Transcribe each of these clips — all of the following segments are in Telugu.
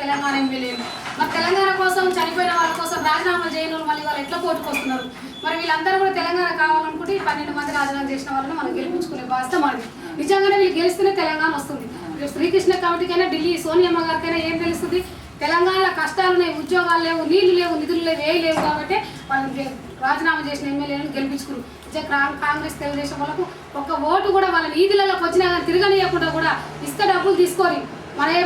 తెలంగాణ ఎమ్మెల్యేలు. మరి తెలంగాణ కోసం చనిపోయిన వాళ్ళ కోసం రాజీనామా చేయని మళ్ళీ వాళ్ళు ఎట్లా కోర్టుకు వస్తున్నారు? మరి వీళ్ళందరూ కూడా తెలంగాణ కావాలనుకుంటే 12 మంది రాజీనామా చేసిన వాళ్ళని మనం గెలిపించుకునే బాధ్యత మనది. నిజంగానే వీళ్ళు గెలిస్తేనే తెలంగాణ వస్తుంది. శ్రీకృష్ణ కమిటీకైనా ఢిల్లీ సోనియమ్మ గారికైనా ఏం తెలుస్తుంది? తెలంగాణలో కష్టాలు ఉన్నాయి, ఉద్యోగాలు లేవు, నీళ్లు లేవు, నిధులు లేవు, ఏవి లేవు కాబట్టి వాళ్ళు రాజీనామా చేసిన ఎమ్మెల్యేలను గెలిపించుకున్నారు. కాంగ్రెస్ తెలుగుదేశం వాళ్ళకు ఒక్క ఓటు కూడా వాళ్ళ వీధులలోకి వచ్చినా కానీ తిరగనీయకుండా కూడా ఇస్తే డబ్బులు తీసుకొని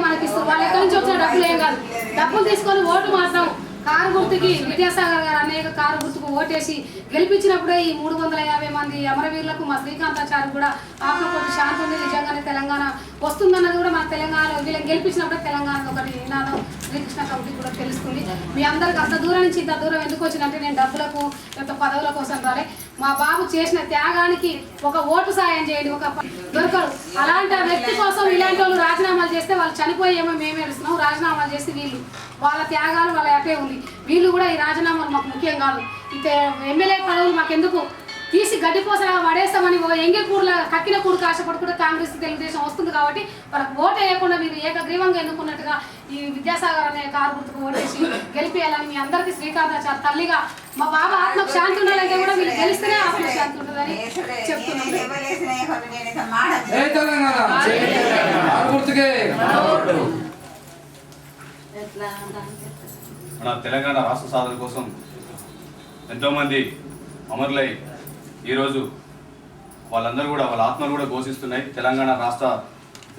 మనకి ఇస్తారు. వాళ్ళు ఎక్కడి నుంచి వచ్చిన డబ్బులు ఏం కాదు, డబ్బులు తీసుకొని ఓటు మాత్రం కారు గుర్తుకి విద్యాసాగర్ గారు అనేక కారు గుర్తుకు ఓటేసి గెలిపించినప్పుడే ఈ 350 మంది అమరవీరులకు మా శ్రీకాంతాచారి కూడా ఆత్మకోటి శాంతి ఉంది. నిజంగానే తెలంగాణ వస్తుందన్నది కూడా మన తెలంగాణలో వీళ్ళని గెలిపించినప్పుడే తెలంగాణ ఒకటి నినాదం శ్రీకృష్ణ కమిటీ కూడా తెలుస్తుంది. మీ అందరికి అంత దూరం నుంచి ఇంత దూరం ఎందుకు వచ్చిందంటే నేను డబ్బులకు లేకపోతే పదవుల కోసం రాలే. మా బాబు చేసిన త్యాగానికి ఒక ఓటు సాయం చేయండి, ఒక దొరకరు. అలాంటి వ్యక్తి కోసం ఇలాంటి వాళ్ళు రాజీనామాలు చేస్తే వాళ్ళు చనిపోయేమో మేము ఏడుస్తున్నాం. రాజీనామాలు చేసి వీళ్ళు వాళ్ళ త్యాగాలు వాళ్ళ అటే ఉంది. వీళ్ళు కూడా ఈ రాజీనామాలు మాకు ముఖ్యం కాదు. ఇక ఎమ్మెల్యే పదవులు మాకెందుకు తీసి గడ్డిపోసలాగా పడేస్తామని ఎంగే కూరల కక్కిన కూడు ఆశపడి కూడా కాంగ్రెస్ తెలుగుదేశం వస్తుంది కాబట్టి వాళ్ళకి ఓటు వేయకుండా మీరు ఏకగ్రీవంగా ఎన్నుకున్నట్టుగా ఈ విద్యాసాగర్ అనే కారు గుర్తుకు ఓటేసి గెలిపేయాలని మీ అందరికీ శ్రీకాంతాచారి తల్లిగా మా బాబా ఆత్మకు శాంతి ఉండాలంటే కూడా వీళ్ళు గెలిస్తేనే ఆత్మకు శాంతి ఉంటుందని చెప్తున్నాం. మన తెలంగాణ రాష్ట్ర సాధన కోసం ఎంతోమంది అమరులై ఈరోజు వాళ్ళందరూ కూడా వాళ్ళ ఆత్మలు కూడా ఘోషిస్తున్నాయి తెలంగాణ రాష్ట్ర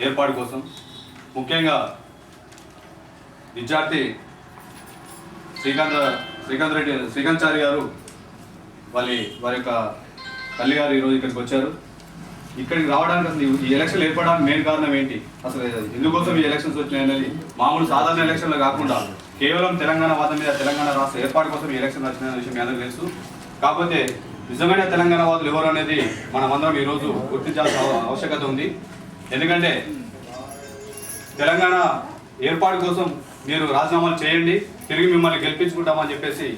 ఏర్పాటు కోసం. ముఖ్యంగా విద్యార్థి శ్రీకాంతాచారి గారు వారి యొక్క తల్లి గారు ఈరోజు ఇక్కడికి వచ్చారు. ఇక్కడికి రావడానికి అసలు ఈ ఎలక్షన్ ఏర్పడడానికి మెయిన్ కారణం ఏంటి, అసలు ఎందుకోసం ఈ ఎలక్షన్స్ వచ్చినాయి అనేది మామూలు సాధారణ ఎలక్షన్లు కాకుండా కేవలం తెలంగాణ వాదం మీద తెలంగాణ రాష్ట్ర ఏర్పాటు కోసం ఈ ఎలక్షన్ వచ్చిన విషయం మీ అందరికీ తెలుసు. కాకపోతే నిజమైన తెలంగాణ వాదులు ఎవరు అనేది మనమందరం ఈరోజు గుర్తించాల్సిన ఆవశ్యకత ఉంది. ఎందుకంటే తెలంగాణ ఏర్పాటు కోసం మీరు రాజీనామాలు చేయండి, తిరిగి మిమ్మల్ని గెలిపించుకుంటామని చెప్పేసి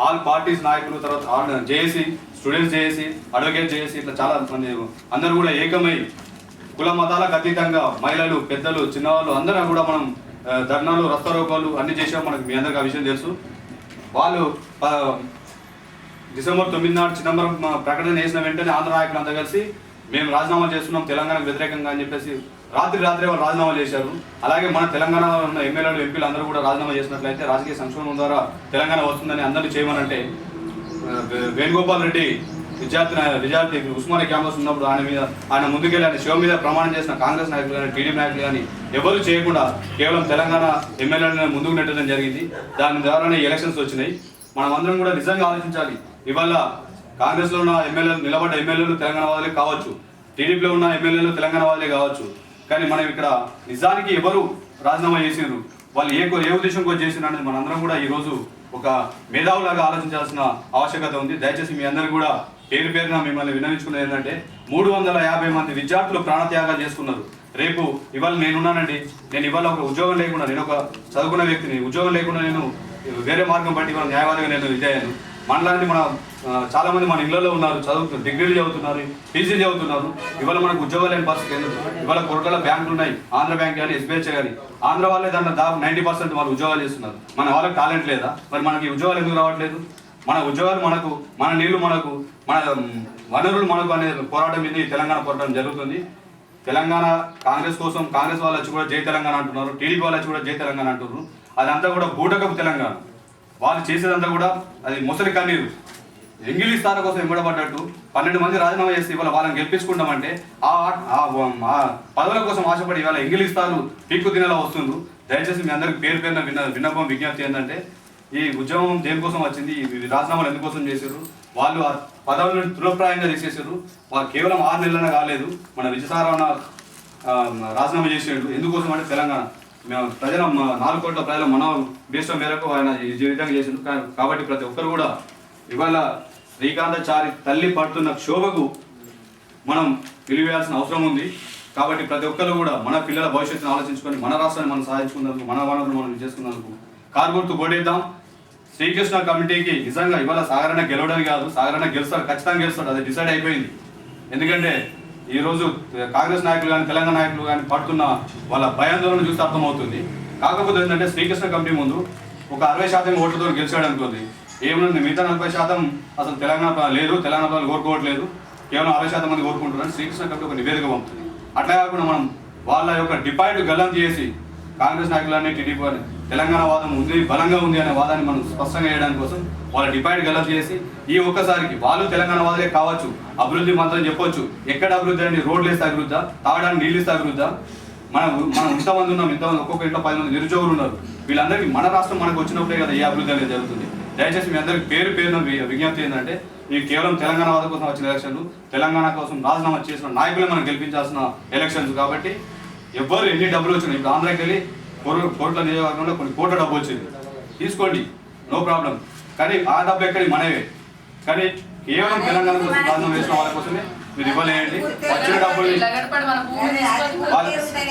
ఆల్ పార్టీస్ నాయకులు, తర్వాత JAC, students JAC, advocate JAC, ఇట్లా చాలా మంది అందరూ కూడా ఏకమై కుల మతాలకు అతీతంగా మహిళలు, పెద్దలు, చిన్నవాళ్ళు అందరూ కూడా మనం ధర్నాలు, రస్తారోకోలు అన్ని చేసాం. మనకు మీ అందరికీ ఆ విషయం తెలుసు. వాళ్ళు డిసెంబర్ 9 నాడు చిదంబరం ప్రకటన చేసిన వెంటనే ఆంధ్ర నాయకులు అంతా కలిసి మేము రాజీనామా చేస్తున్నాం తెలంగాణకు వ్యతిరేకంగా అని చెప్పేసి రాత్రి వాళ్ళు రాజీనామా చేశారు. అలాగే మన తెలంగాణలో ఉన్న ఎమ్మెల్యేలు, ఎంపీలు అందరూ కూడా రాజీనామా చేసినట్లయితే రాజకీయ సంక్షోభం ద్వారా తెలంగాణ వస్తుందని అందరినీ చేయమనంటే వేణుగోపాల్ రెడ్డి విద్యార్థి ఉస్మానియా క్యాంపస్ ఉన్నప్పుడు ఆయన ముందుకెళ్ళి ఆయన శివ మీద ప్రమాణం చేసిన కాంగ్రెస్ నాయకులు కానీ, టీడీపీ నాయకులు కానీ ఎవరు చేయకుండా కేవలం తెలంగాణ ఎమ్మెల్యేలను ముందుకు నెట్టడం జరిగింది. దాని ద్వారానే ఎలక్షన్స్ వచ్చినాయి. మనం అందరం కూడా నిజంగా ఆలోచించాలి. ఇవాళ కాంగ్రెస్లో ఉన్న ఎమ్మెల్యేలు, నిలబడ్డ ఎమ్మెల్యేలు తెలంగాణ వాళ్ళే కావచ్చు, టీడీపీలో ఉన్న ఎమ్మెల్యేలు తెలంగాణ వాళ్ళే కావచ్చు. కానీ మనం ఇక్కడ నిజానికి ఎవరు రాజీనామా చేసినారు, వాళ్ళు ఏ ఉద్దేశం కోసం చేసినారు అనేది మనందరం కూడా ఈరోజు ఒక మేధావులాగా ఆలోచించాల్సిన ఆవశ్యకత ఉంది. దయచేసి మీ అందరూ కూడా పేరున మిమ్మల్ని విన్నవించుకునేది ఏంటంటే 350 మంది విద్యార్థులు ప్రాణత్యాగాలు చేసుకున్నారు. రేపు ఇవాళ నేనున్నానండి, నేను ఇవాళ ఒక ఉద్యోగం లేకుండా, నేను ఒక చదువుకున్న వ్యక్తిని, ఉద్యోగం లేకుండా నేను వేరే మార్గం బట్టి ఇవాళ న్యాయవాదిగా నేను విద్యాను. మనలాంటి చాలా మంది మన ఇళ్లలో ఉన్నారు, డిగ్రీలు చదువుతున్నారు, పీజీలు చదువుతున్నారు. ఇవాళ మనకు ఉద్యోగాలు లేని పరిస్థితి ఎందుకు? ఇవాళ కొరకల బ్యాంకులు ఉన్నాయి, ఆంధ్ర బ్యాంక్ కానీ, ఎస్బీఐ కానీ. ఆంధ్ర వాళ్ళే దాంట్లో 90% వాళ్ళు ఉద్యోగాలు చేస్తున్నారు. మన వాళ్ళకి టాలెంట్ లేదా? మరి మనకి ఉద్యోగాలు ఎందుకు రావట్లేదు? మన ఉద్యోగాలు మనకు, మన నీళ్లు మనకు, మన వనరులు మనకు అనే పోరాటం మీద ఈ తెలంగాణ పోరాటం జరుగుతుంది. తెలంగాణ కాంగ్రెస్ కోసం కాంగ్రెస్ వాళ్ళు వచ్చి కూడా జై తెలంగాణ అంటున్నారు, టీడీపీ వాళ్ళు వచ్చి కూడా జై తెలంగాణ అంటున్నారు. అదంతా కూడా బూటకపు తెలంగాణ. వాళ్ళు చేసేదంతా కూడా అది ముసలి కన్నీరు. ఎంగిలి స్థానం కోసం ఎంబడబడ్డట్టు 12 మంది రాజీనామా చేసి ఇవాళ వాళ్ళని గెలిపించుకుంటామంటే ఆ పదవుల కోసం ఆశపడి ఇవాళ ఎంగిలి స్థానం పీక్కు తినేలా వస్తుంది. దయచేసి మీ అందరికి పేరున విన్నపం, విజ్ఞప్తి ఏంటంటే ఈ ఉద్యమం దేనికోసం వచ్చింది, ఈ రాజీనామాలు ఎందుకోసం చేశారు, వాళ్ళు ఆ పదవులను తృప్రాయంగా తీసేసారు. వాళ్ళు కేవలం 6 నెలలనే కాలేదు. మన విజయసారణ రాజీనామా చేసేడు ఎందుకోసం అంటే తెలంగాణ ప్రజల 4 కోట్ల ప్రజల మనోభీష్టం మేరకు ఆయన ఈ విధంగా చేసిండు. కాబట్టి ప్రతి ఒక్కరు కూడా ఇవాళ శ్రీకాంతాచారి తల్లి పడుతున్న క్షోభకు మనం విలువేయాల్సిన అవసరం ఉంది. కాబట్టి ప్రతి ఒక్కరు కూడా మన పిల్లల భవిష్యత్తును ఆలోచించుకొని మన రాష్ట్రాన్ని మనం సాధించుకున్నందుకు, మన వనరులు మనం చేసుకున్నందుకు కారు గుర్తు ఓటేద్దాం. శ్రీకృష్ణ కమిటీకి నిజంగా ఇవాళ సాగరణ గెలవడం కాదు, సాగరణ గెలుస్తాడు, ఖచ్చితంగా గెలుస్తాడు, అది డిసైడ్ అయిపోయింది. ఎందుకంటే ఈరోజు కాంగ్రెస్ నాయకులు కానీ, తెలంగాణ నాయకులు కానీ పడుతున్న వాళ్ళ భయాందోళన చూస్తే అర్థమవుతుంది. కాకపోతే ఏంటంటే శ్రీకృష్ణ కమిటీ ముందు ఒక 60% ఓట్లతో గెలిచాడు అనుకోండి, ఏమన్నా మిగతా 40% అసలు తెలంగాణ లేదు, తెలంగాణ ప్రజలు కోరుకోవట్లేదు, కేవలం 60% మంది కోరుకుంటున్నారు. శ్రీకృష్ణ కమిటీ ఒక నివేదిక పంపుతుంది. అట్లా కాకుండా మనం వాళ్ళ యొక్క డిపాజిట్ గల్లం చేసి కాంగ్రెస్ నాయకులన్నీ టీడీపీ తెలంగాణ వాదం ఉంది, బలంగా ఉంది అనే వాదాన్ని మనం స్పష్టంగా చేయడానికి కోసం వాళ్ళ డిపాజిట్ గల్లం చేసి ఈ ఒక్కసారికి వాళ్ళు తెలంగాణ వాదులే కావచ్చు, అభివృద్ధి మంత్రం చెప్పొచ్చు. ఎక్కడ అభివృద్ధి అని రోడ్లు వేస్తే అభివృద్ధా, తాగడానికి నీళ్ళు ఇస్తే అభివృద్ధా? మనం ఇంతమంది ఉన్నాం, ఇంతమంది ఒక్కొక్క ఇంట్లో 10 మంది నిరుద్యోగులు ఉన్నారు. వీళ్ళందరికీ మన రాష్ట్రం మనకు వచ్చినప్పుడే కదా ఏ అభివృద్ధి అనేది జరుగుతుంది. దయచేసి మీ అందరికి పేరున విజ్ఞప్తి ఏంటంటే ఈ కేవలం తెలంగాణ వాదం కోసం వచ్చిన ఎలక్షన్లు, తెలంగాణ కోసం రాజీనామా చేసిన నాయకులే మనం గెలిపించాల్సిన ఎలక్షన్స్. కాబట్టి ఎవ్వరు ఎన్ని డబ్బులు వచ్చినాయి, ఇప్పుడు ఆంధ్రాకి వెళ్ళి కోట్ల నియోజకవర్గంలో కొన్ని కోట్ల డబ్బు వచ్చింది, తీసుకోండి, నో ప్రాబ్లం. కానీ ఆ డబ్బు ఎక్కడి మనవే. కానీ కేవలం తెలంగాణ కోసం రాజీనామా చేసిన వాళ్ళ కోసమే మీరు ఇవ్వలేండి. వచ్చిన డబ్బులు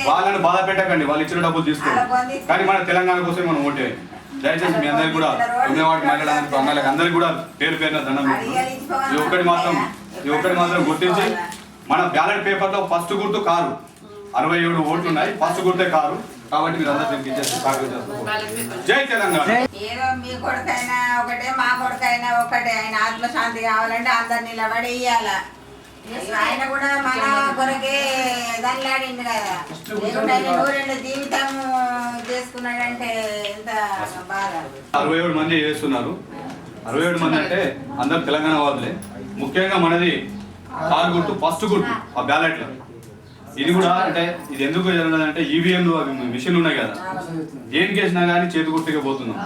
వాళ్ళని బాధ పెట్టకండి, వాళ్ళు ఇచ్చిన డబ్బులు తీసుకోండి. కానీ మన తెలంగాణ కోసమే మనం ఓటే. దయచేసి మీ అందరికి కూడా ఉండేవాటి మహిళలకు అమ్మాయిలకు అందరికి కూడా పేరున దండం పెట్టుకుంటాం. ఇది ఒక్కటి మాత్రం గుర్తించి మన బ్యాలెట్ పేపర్లో ఫస్ట్ గుర్తు కారు, 67 ఓట్లు ఉన్నాయి, ఫస్ట్ గుర్తే కారు. కాబట్టి మీరు అందరూ దీనికి ఇచ్చేసి సహకరించారు. జై తెలంగాణ. ఏదో మీ కొడుకైనా ఒకటే, మా కొడుకైనా ఒకటే, ఆయన ఆత్మశాంతి కావాలంటే అందరు నిలబడి ఇయ్యాల. ఆయన కూడా మన కొరకే దానిలాడింది కదా, దేవుడు ఆయన 100 జీవితం చేసుకున్నాడంటే ఎంత బాధ. 67 మంది చేస్తున్నారు. 67 మంది అంటే అందరు తెలంగాణ వాళ్ళే. ముఖ్యంగా మనది కారు గుర్తు, ఫస్ట్ గుర్తు ఆ బ్యాలెట్ లో. ఇది కూడా అంటే ఇది ఎందుకు జరిగినదంటే ఈవీఎంలు మిషన్లు ఉన్నాయి కదా, దేనికి వేసినా కానీ చేతి గుర్తుగా పోతున్నాం.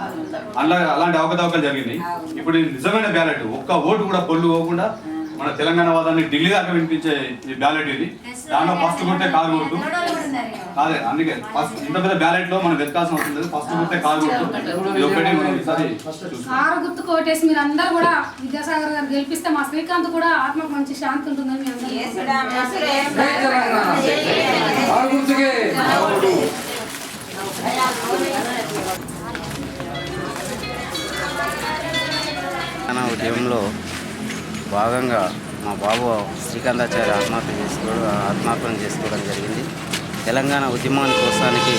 అలాంటి అవకతవకలు జరిగినాయి. ఇప్పుడు ఇది నిజమైన బ్యాలెట్, ఒక్క ఓటు కూడా పొల్లు పోకుండా మన తెలంగాణ వాదాన్ని ఢిల్లీ దాకా వినిపించే ఈ బ్యాలెట్ ఇది. దాంట్లో ఫస్ట్ గుర్తే కారు గుర్తు. అదే అందుకే ఫస్ట్ ఇంత పెద్ద బ్యాలెట్ లో మనం వెతకాల్సిన అవసరం లేదు, ఫస్ట్ గుర్తే కారు గుర్తు. ఇది ఒకటి మనం ఈసారి కారు గుర్తు కోటేసి మీరు అందరూ కూడా విద్యాసాగర్ గారు గెలిపిస్తే మా శ్రీకాంత్ కూడా ఆత్మకు మంచి శాంతి ఉంటుందని మీ అందరూ ఉద్యమంలో భాగంగా మా బాబు శ్రీకాంతాచార్య ఆత్మహత్య చేసుకోవడం జరిగింది. తెలంగాణ ఉద్యమాని కోసానికి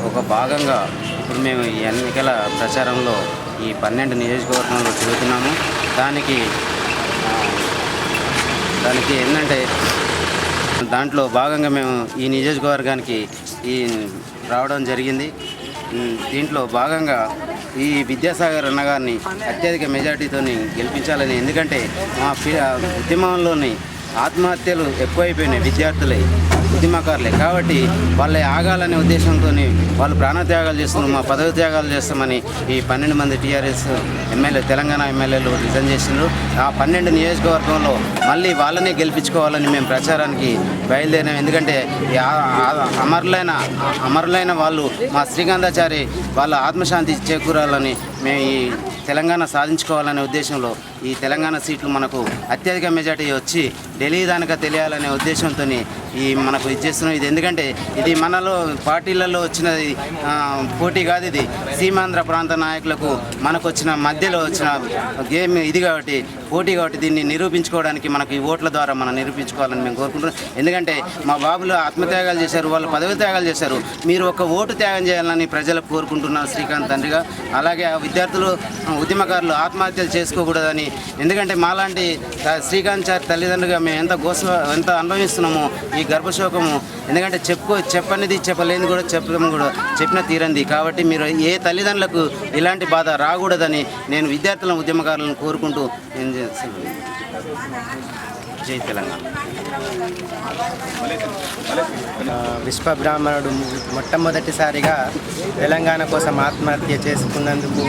ఒక భాగంగా ఇప్పుడు మేము ఈ ఎన్నికల ప్రచారంలో ఈ 12 నియోజకవర్గంలో తిరుగుతున్నాము. దానికి ఏంటంటే దాంట్లో భాగంగా మేము ఈ నియోజకవర్గానికి రావడం జరిగింది. దీంట్లో భాగంగా ఈ విద్యాసాగర్ అన్నగారిని అత్యధిక మెజార్టీతో గెలిపించాలని, ఎందుకంటే మా ఉద్యమంలోని ఆత్మహత్యలు ఎక్కువైపోయినాయి, విద్యార్థులే ఉద్యమకారులే. కాబట్టి వాళ్ళే ఆగాలనే ఉద్దేశంతో వాళ్ళు ప్రాణత్యాగాలు చేస్తున్నారు, మా పదవి త్యాగాలు చేస్తామని ఈ 12 మంది టీఆర్ఎస్ ఎమ్మెల్యే తెలంగాణ ఎమ్మెల్యేలు రిజైన్ చేసిండ్రు. ఆ 12 నియోజకవర్గంలో మళ్ళీ వాళ్ళనే గెలిపించుకోవాలని మేము ప్రచారానికి బయలుదేరాం. ఎందుకంటే అమరులైన వాళ్ళు మా శ్రీకాంతాచారి వాళ్ళ ఆత్మశాంతి చేకూరాలని మేము ఈ తెలంగాణ సాధించుకోవాలనే ఉద్దేశంలో ఈ తెలంగాణ సీట్లు మనకు అత్యధిక మెజార్టీ వచ్చి ఢిల్లీ దానిక తెలియాలనే ఉద్దేశంతో ఈ మనకు ఇచ్చేస్తున్నాం. ఇది ఎందుకంటే ఇది మనలో పార్టీలలో వచ్చిన పోటీ కాదు, ఇది సీమాంధ్ర ప్రాంత నాయకులకు మనకు వచ్చిన మధ్యలో వచ్చిన గేమ్ ఇది కాబట్టి పోటీ కాబట్టి దీన్ని నిరూపించుకోవడానికి మనకు ఈ ఓట్ల ద్వారా మనం నిరూపించుకోవాలని మేము కోరుకుంటున్నాం. ఎందుకంటే మా బాబులు ఆత్మత్యాగాలు చేశారు, వాళ్ళు పదవి త్యాగాలు చేశారు, మీరు ఒక ఓటు త్యాగం చేయాలని ప్రజలకు కోరుకుంటున్నారు శ్రీకాంత్ తండ్రిగా. అలాగే ఆ విద్యార్థులు ఉద్యమకారులు ఆత్మహత్యలు చేసుకోకూడదని, ఎందుకంటే మాలాంటి శ్రీకాంత్ చారి తల్లిదండ్రులుగా మేము ఎంత అనుభవిస్తున్నామో ఈ గర్భశోకము. ఎందుకంటే చెప్పనిది చెప్పలేనిది కూడా చెప్పిన తీరంది. కాబట్టి మీరు ఏ తల్లిదండ్రులకు ఇలాంటి బాధ రాకూడదని నేను విద్యార్థుల ఉద్యమకారులను కోరుకుంటూ నేను చేస్తున్నాను. జై తెలంగాణ. విశ్వబ్రాహ్మణుడు మొట్టమొదటిసారిగా తెలంగాణ కోసం ఆత్మహత్య చేసుకున్నందుకు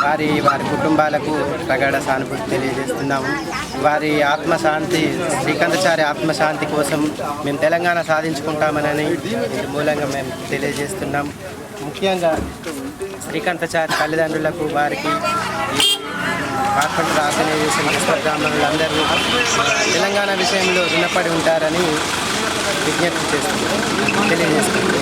వారి కుటుంబాలకు ప్రగాఢ సానుభూతి తెలియజేస్తున్నాము. వారి ఆత్మశాంతి, శ్రీకాంతాచారి ఆత్మశాంతి కోసం మేము తెలంగాణ సాధించుకుంటామని మూలంగా మేము తెలియజేస్తున్నాం. ముఖ్యంగా శ్రీకాంతాచారి తల్లిదండ్రులకు, వారికి కార్పొరేటర్ ఆర్గనైజేషన్ విశ్వబ్రాహ్మణులందరూ తెలంగాణ విషయంలో రుణపడి ఉంటారని విజ్ఞప్తి చేస్తున్నాం, తెలియజేస్తున్నాం.